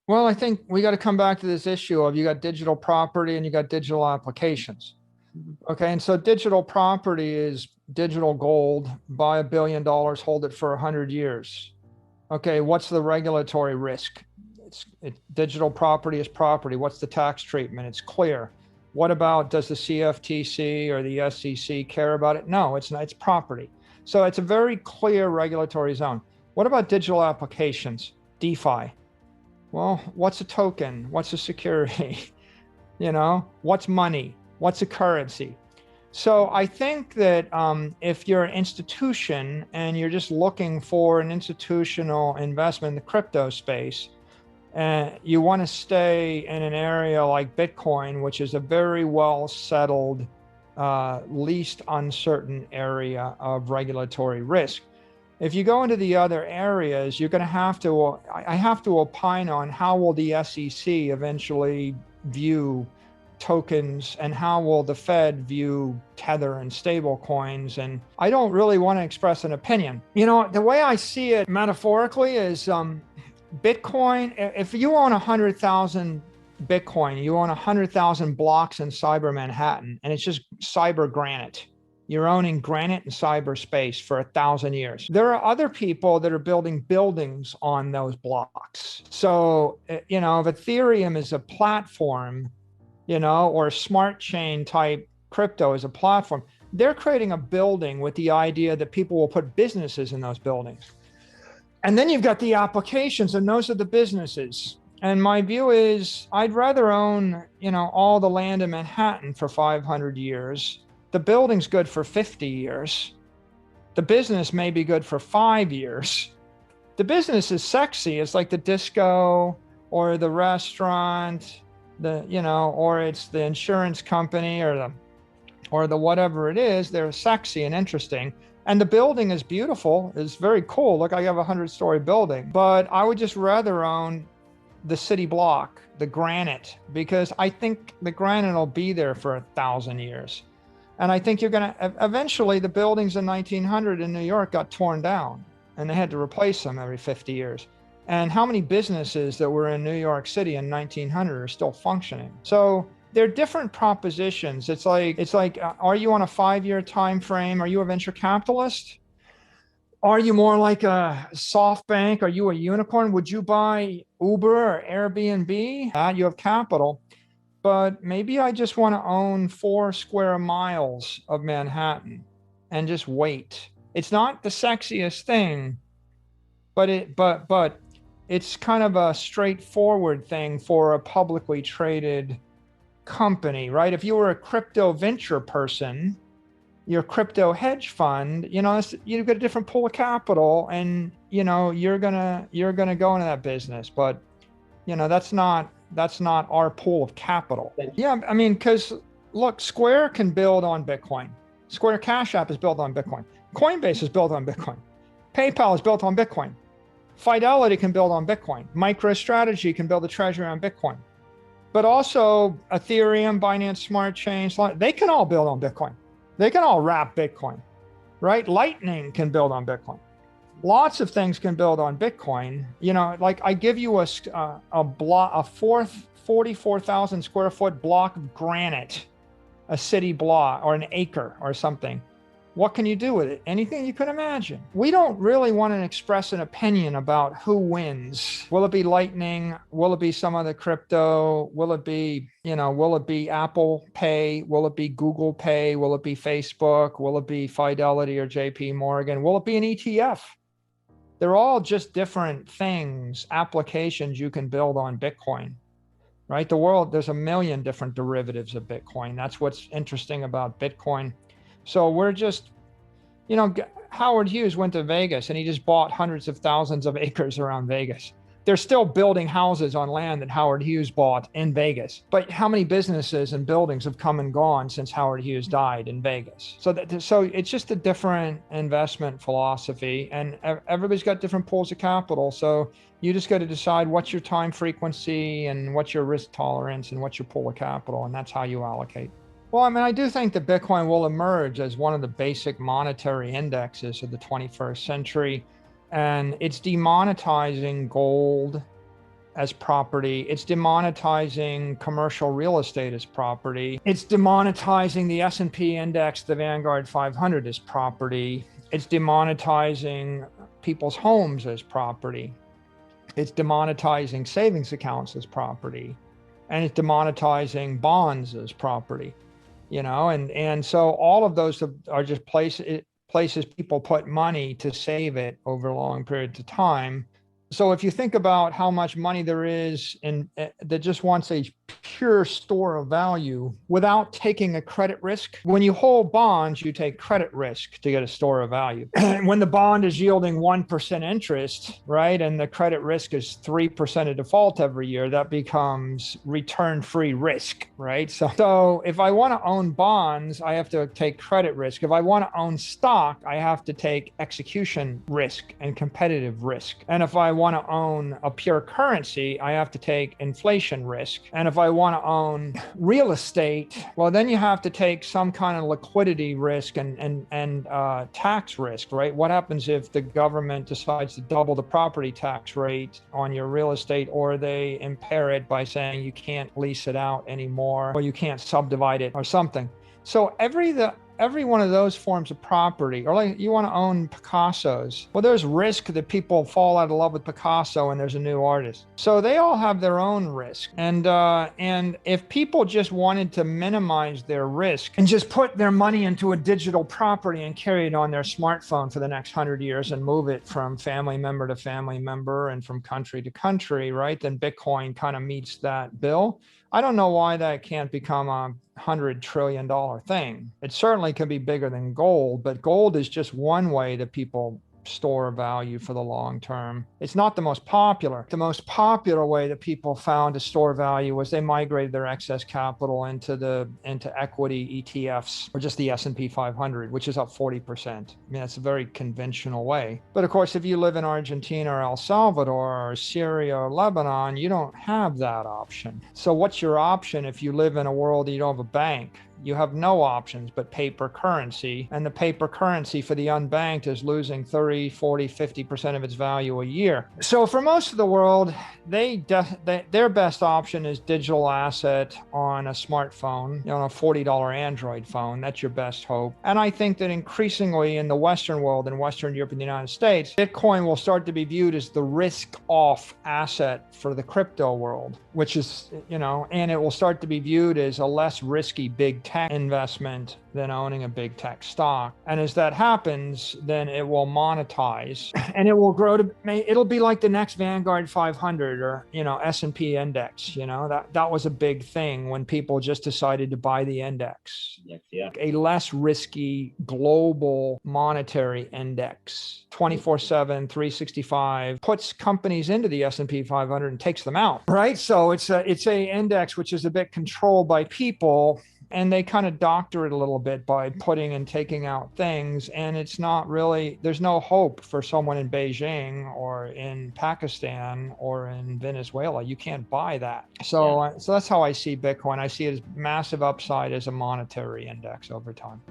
Well, I think we got to come back to this issue of you got digital property and you got digital applications. Okay. And so digital property is digital gold, buy $1 billion, hold it for 100 years. Okay. What's the regulatory risk? Digital property is property. What's the tax treatment? It's clear. What about, does the CFTC or the SEC care about it? No, it's not. It's property. So it's a very clear regulatory zone. What about digital applications? DeFi. Well, what's a token? What's a security? What's money? What's a currency? So I think that if you're an institution and you're just looking for an institutional investment in the crypto space, you want to stay in an area like Bitcoin, which is a very well settled, least uncertain area of regulatory risk. If you go into the other areas, you're going to I have to opine on how will the SEC eventually view tokens and how will the Fed view Tether and stable coins. And I don't really want to express an opinion. The way I see it metaphorically is Bitcoin, if you own 100,000 Bitcoin, you own 100,000 blocks in cyber Manhattan, and it's just cyber granite. You're owning granite in cyberspace for 1,000 years. There are other people that are building buildings on those blocks. So, if Ethereum is a platform, or a smart chain type crypto is a platform, they're creating a building with the idea that people will put businesses in those buildings. And then you've got the applications, and those are the businesses. And my view is I'd rather own, all the land in Manhattan for 500 years. The building's good for 50 years. The business may be good for 5 years. The business is sexy. It's like the disco or the restaurant, or it's the insurance company or the whatever it is. They're sexy and interesting. And the building is beautiful. It's very cool. Look, I have a 100-story building, but I would just rather own the city block, the granite, because I think the granite will be there for 1,000 years. And I think you're going to, eventually the buildings in 1900 in New York got torn down and they had to replace them every 50 years. And how many businesses that were in New York City in 1900 are still functioning? So they're different propositions. It's like, are you on a 5-year time frame? Are you a venture capitalist? Are you more like a SoftBank? Are you a unicorn? Would you buy Uber or Airbnb? You have capital. But maybe I just want to own 4 square miles of Manhattan and just wait. It's not the sexiest thing, but it's kind of a straightforward thing for a publicly traded company, right? If you were a crypto venture person, your crypto hedge fund, you've got a different pool of capital, and you're gonna go into that business. But that's not our pool of capital. Yeah, I mean, because look, Square can build on Bitcoin. Square Cash App is built on Bitcoin. Coinbase is built on Bitcoin. PayPal is built on Bitcoin. Fidelity can build on Bitcoin. MicroStrategy can build a treasury on Bitcoin. But also Ethereum, Binance Smart Chains, they can all build on Bitcoin. They can all wrap Bitcoin, right? Lightning can build on Bitcoin. Lots of things can build on Bitcoin. Like I give you a block, a 44,000 square foot block of granite, a city block or an acre or something. What can you do with it? Anything you can imagine. We don't really want to express an opinion about who wins. Will it be Lightning? Will it be some other crypto? Will it be Apple Pay? Will it be Google Pay? Will it be Facebook? Will it be Fidelity or JP Morgan? Will it be an ETF? They're all just different things, applications you can build on Bitcoin, right? There's a million different derivatives of Bitcoin. That's what's interesting about Bitcoin. So we're just, Howard Hughes went to Vegas and he just bought hundreds of thousands of acres around Vegas. They're still building houses on land that Howard Hughes bought in Vegas. But how many businesses and buildings have come and gone since Howard Hughes died in Vegas? So it's just a different investment philosophy, and everybody's got different pools of capital. So you just got to decide what's your time frequency and what's your risk tolerance and what's your pool of capital, and that's how you allocate. Well, I mean, I do think that Bitcoin will emerge as one of the basic monetary indexes of the 21st century. And it's demonetizing gold as property. It's demonetizing commercial real estate as property. It's demonetizing the S&P index, the Vanguard 500 as property. It's demonetizing people's homes as property. It's demonetizing savings accounts as property. And it's demonetizing bonds as property, you know, and so all of those are just places people put money to save it over long periods of time. So if you think about how much money there is that just wants a pure store of value without taking a credit risk, when you hold bonds, you take credit risk to get a store of value. When the bond is yielding 1% interest, right, and the credit risk is 3% of default every year, that becomes return-free risk, right? So if I want to own bonds, I have to take credit risk. If I want to own stock, I have to take execution risk and competitive risk. And if I want to own a pure currency, I have to take inflation risk. And if I want to own real estate, well, then you have to take some kind of liquidity risk and tax risk, right? What happens if the government decides to double the property tax rate on your real estate, or they impair it by saying you can't lease it out anymore, or you can't subdivide it or something? So every one of those forms of property, or like you want to own Picassos, well, there's risk that people fall out of love with Picasso and there's a new artist. So they all have their own risk. And if people just wanted to minimize their risk and just put their money into a digital property and carry it on their smartphone for the next 100 years and move it from family member to family member and from country to country, right? Then Bitcoin kind of meets that bill. I don't know why that can't become a $100 trillion thing. It certainly can be bigger than gold, but gold is just one way that people store value for the long term. It's not the most popular. The most popular way that people found to store value was they migrated their excess capital into equity ETFs, or just the S&P 500, which is up 40%. I mean, that's a very conventional way. But of course, if you live in Argentina or El Salvador or Syria or Lebanon, you don't have that option. So what's your option if you live in a world that you don't have a bank? You have no options but paper currency. And the paper currency for the unbanked is losing 30, 40, 50% of its value a year. So for most of the world, their best option is digital asset on a smartphone, on a $40 Android phone. That's your best hope. And I think that increasingly in the Western world, in Western Europe and the United States, Bitcoin will start to be viewed as the risk-off asset for the crypto world, which is, and it will start to be viewed as a less risky big tech investment than owning a big tech stock. And as that happens, then it will monetize and it will grow to, it'll be like the next Vanguard 500 or, S&P index, that was a big thing when people just decided to buy the index. Yeah. A less risky global monetary index, 24/7, 365, puts companies into the S&P 500 and takes them out, right? So it's a index which is a bit controlled by people, and they kind of doctor it a little bit by putting and taking out things. And it's not really, there's no hope for someone in Beijing or in Pakistan or in Venezuela. You can't buy that. So that's how I see Bitcoin. I see it as massive upside as a monetary index over time.